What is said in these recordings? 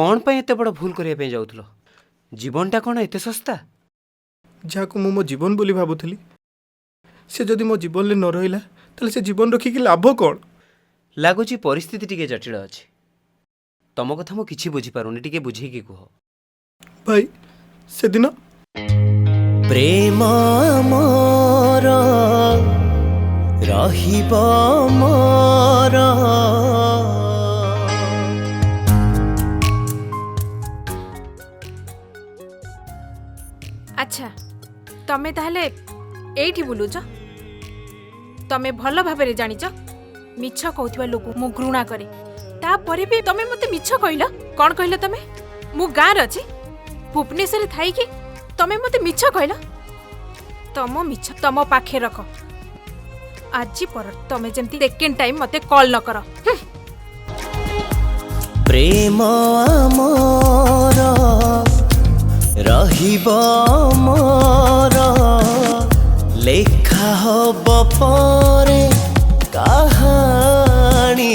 कौन पे एते बड़ भूल करिया पे जाउथलो? जीवनटा कौन एते सस्ता? जहाँ को मो जीवन बोली भावुली से जदि मो जीवन में न रहा ताले से जीवन रखिक लाभ कौन? लगुच परिस्थिति टिके जटिल अच्छी। तम कथा मु किछि बुझी पारुनी, टिके बुझेकी कह। भाई से दिन प्रेम मोर रहिब मोर। अच्छा तमे ताहले एठी बुलुच? तमे भल भाबरे जानिच मिछ कहउथिबा लोक मु घृणा करे, तापरे भी तमे मते मिछ कहिला। कोन कहिला तमे? मु गाँव रे अछि, भुवनेश्वर थाई कि तमे मते मिछ कहिला। तम मिछ तम पाखे रख। आज पर तमे जेमती सेकेंड टाइम मते कॉल न कर। प्रेम मोर रहिब मोर, लेखा हब परे कहानी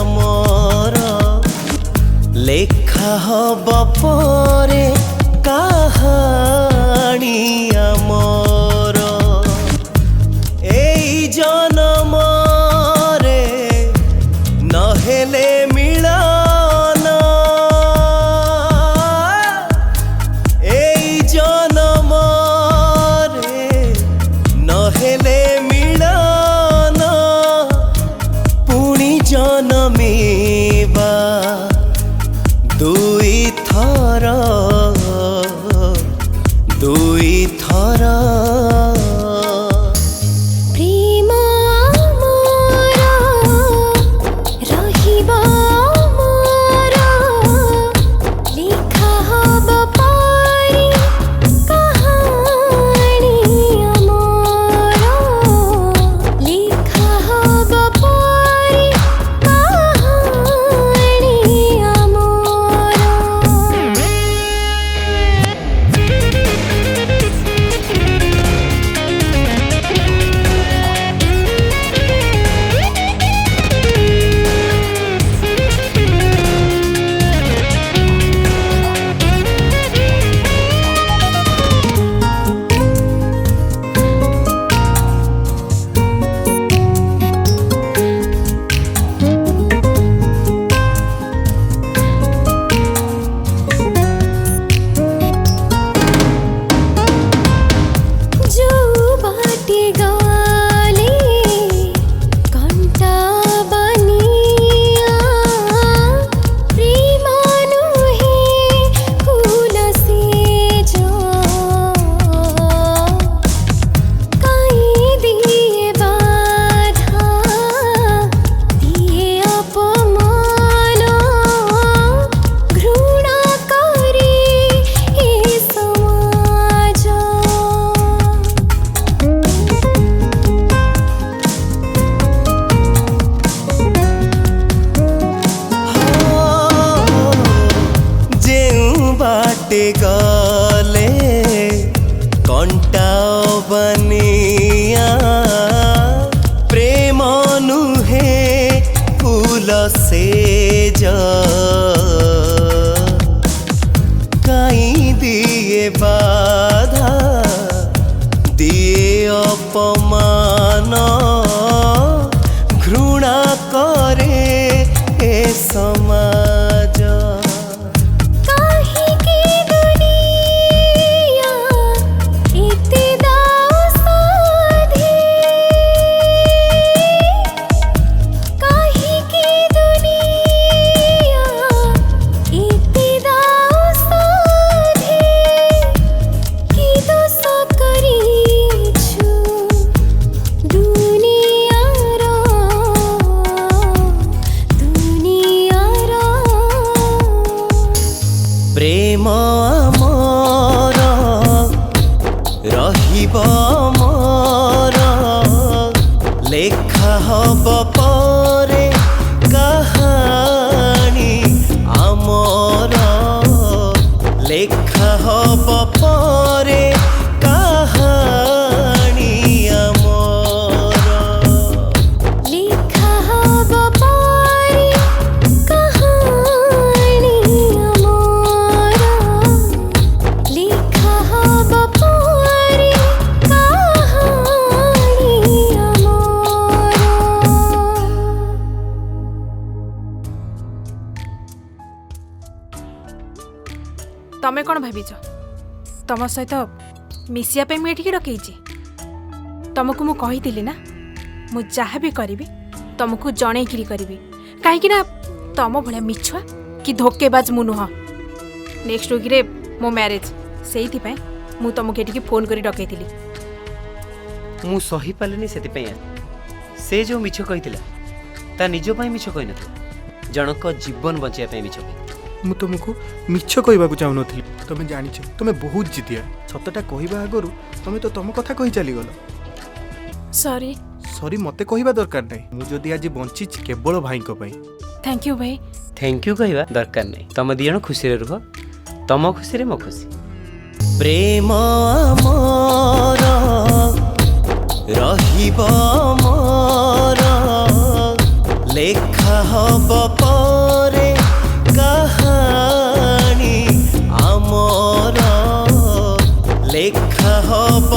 मोर। लेखा हब परे कहानी मोर। एई जनम रे नहेले मिलन, एई जनम रे नहेले मिलन। पुणी जनमेवा दुई थर, दुई थर। प्रेम मोर रहिब मोर, लिखा हब परे कहानी मोर। लिखा हब परे कहानी मोर। जो बाटे गाले कंटा बनिया, प्रेमानु हे फूल से जो। काई दिए बाधा दिए अपमान, घृणा करे ए समाज। जेऊ बाटे गले कंटा बनिया, प्रेम नुहे फूल से जा। काई दिए बाधा दिए अपमान, घृणा करे ए समाज। काहे की दुनिया इते दाव साधे, काहे की दुनिया इते दाव साधे। की दोष करिछु दुनियार, दुनियार। प्रेम मोर रहिब मोर, लेखा हब परे कहानी आमर। लेखा हब परे कहानी आमर। लिखा हब परे कहानी कौन भाविच तम सहित मिसिया पे मुझे डकई तुमको मु कही ना मु जहाँ भी करी तुमको जनईकि करी कहीं तम भाया मिछुआ कि धोकेबाज मु नुह नेक्स्ट वीक रे मो मैरिज से मु तुमको ये फोन कर डकई ମୁଁ ସହିପାରିଲିନି ସେଥିପାଇଁ ସେ ଯେଉଁ ମିଛ କହିଥିଲା ତା ନିଜ ପାଇଁ ମିଛ କହିନଥିଲା ଜଣଙ୍କ ଜୀବନ ବଞ୍ଚାଇବା ପାଇଁ ମିଛ କହିଥିଲା। ମୁଁ ତୁମକୁ ମିଛ କହିବାକୁ ଚାହୁଁନଥିଲି। ତମେ ଜାଣିଛ ତମେ ବହୁତ ଜିଦିଆ। ସତଟା କହିବା ଆଗରୁ ତମେ ତ ତମ କଥା କହି ଚାଲିଗଲ। सॉरी ସରି ମତେ କହିବା ଦରକାର ନାହିଁ। ମୁଁ ଯଦି ଆଜି ବଞ୍ଚିଛି କେବଳ ଭାଇଙ୍କ ପାଇଁ। थैंक यू भाई। ଥ୍ୟାଙ୍କ ୟୁ କହିବା ଦରକାର ନାହିଁ। ତମ ଦି ଜଣ ଖୁସିରେ ରୁହ ତମ ଖୁସିରେ ମୋ ଖୁସି। ପ୍ରେମ ଆମର ରହିବ ମୋର ଲେଖା ହବ ପରେ କାହାଣୀ ଆମର ଲେଖା ହବ